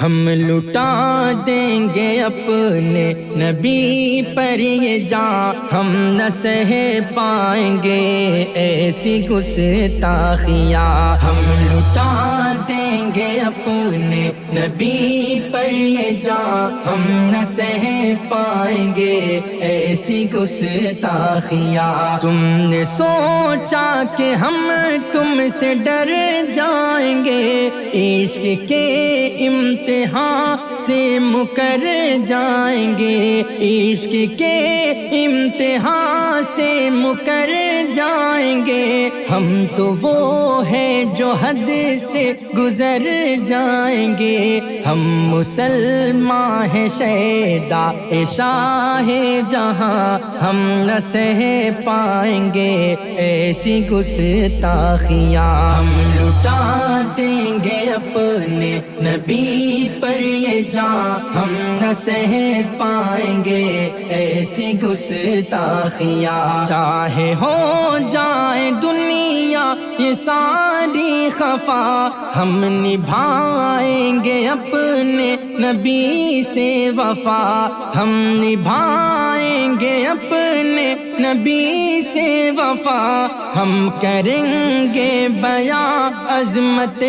ہم لٹا دیں گے اپنے نبی پر یہ جان، ہم نہ سہ پائیں گے ایسی گستاخیاں۔ ہم لٹا دیں گے اپنے نبی پر یہ جان، ہم نہ سہ پائیں گے ایسی گستاخیاں۔ تم نے سوچا کہ ہم تم سے ڈر جائیں گے، عشق کے امتحان سے مکر جائیں گے، عشق کے امتحان سے مکر جائیں گے۔ ہم تو وہ ہیں جو حد سے گزر جائیں گے، ہم مسلمان ہیں شیدا شاہ جہاں، ہم نہ سہ پائیں گے ایسی گستاخیاں۔ ہم لٹا دیں گے اپنے نبی پر یہ جان، ہم نہ سہ پائیں گے ایسی گستاخیاں۔ چاہے ہو جائے دنیا یہ ساری خفا، ہم نبھائیں گے اپنے نبی سے وفا، ہم نبھائیں گے اپنے نبی سے وفا۔ ہم کریں گے بیان عظمت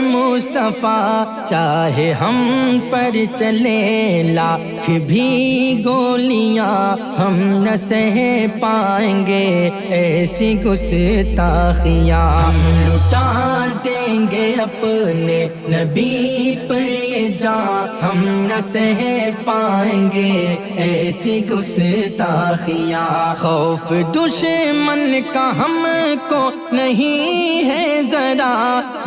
مصطفیٰ، چاہے ہم پر چلے لاکھ بھی گولیاں، ہم نہ سہ پائیں گے ایسی گستاخیاں۔ ہم لٹا دیں گے اپنے نبی پر یہ جان، ہم نہ سہ پائیں گے ایسی گستاخیاں۔ خوف دشمن کا ہم کو نہیں ہے ذرا،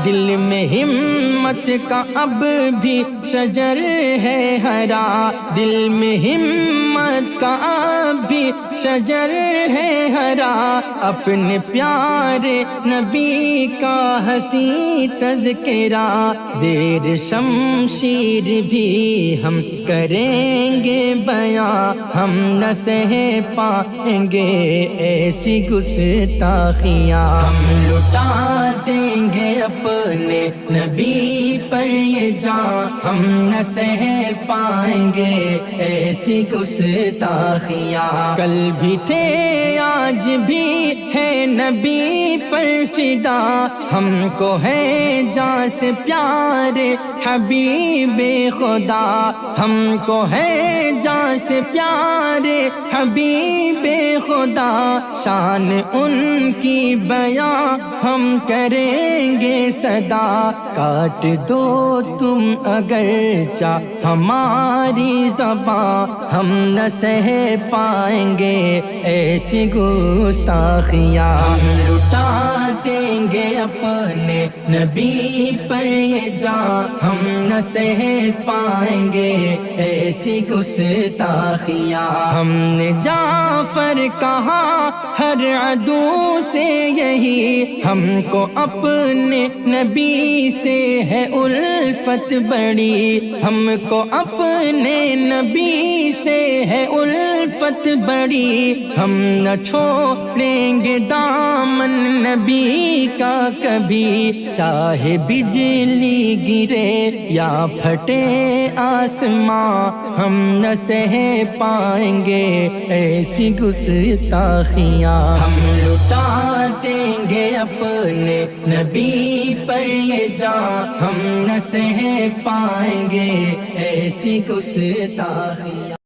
دل میں ہمت کا اب بھی شجر ہے ہرا، دل میں ہمت کا اب بھی شجر ہے ہرا۔ اپنے پیارے نبی کا حسین تذکرہ زیر شمشیر بھی ہم کریں گے بیان، ہم نہ سہ پائیں گے ایسی گستاخیاں۔ ہم لٹا دیں گے اپنے نبی پر یہ جان، ہم نہ سہ پائیں گے ایسی گستاخیاں۔ کل بھی تھے آج بھی ہے نبی پر فدا، ہم کو ہے جان سے پیارے حبیب خدا، ہم کو ہے جان سے پیارے حبیب خدا۔ شان ان کی بیان ہم کریں گے صدا، کاٹ دو تم اگرچہ ہماری زبان، ہم نہ سہ پائیں گے ایسی گستاخیاں۔ ہم لٹا دیں گے اپنے نبی پر یہ جان، ہم نہ سہ پائیں گے ایسی گستاخیاں۔ ہم نے جعفر کہا ہر عدو سے یہی، ہم کو اپنے نبی سے ہے الفت بڑی، ہم کو اپنے نبی سے ہے الفت بڑی۔ ہم نہ چھوڑیں گے دامن نبی کا کبھی، چاہے بجلی گرے یا پھٹے آسمان، ہم نہ سہ پائیں گے ایسی گستاخیاں۔ ہم لٹا دیں گے اپنے نبی پر یہ جان، ہم نہ سہ پائیں گے ایسی گستاخیاں۔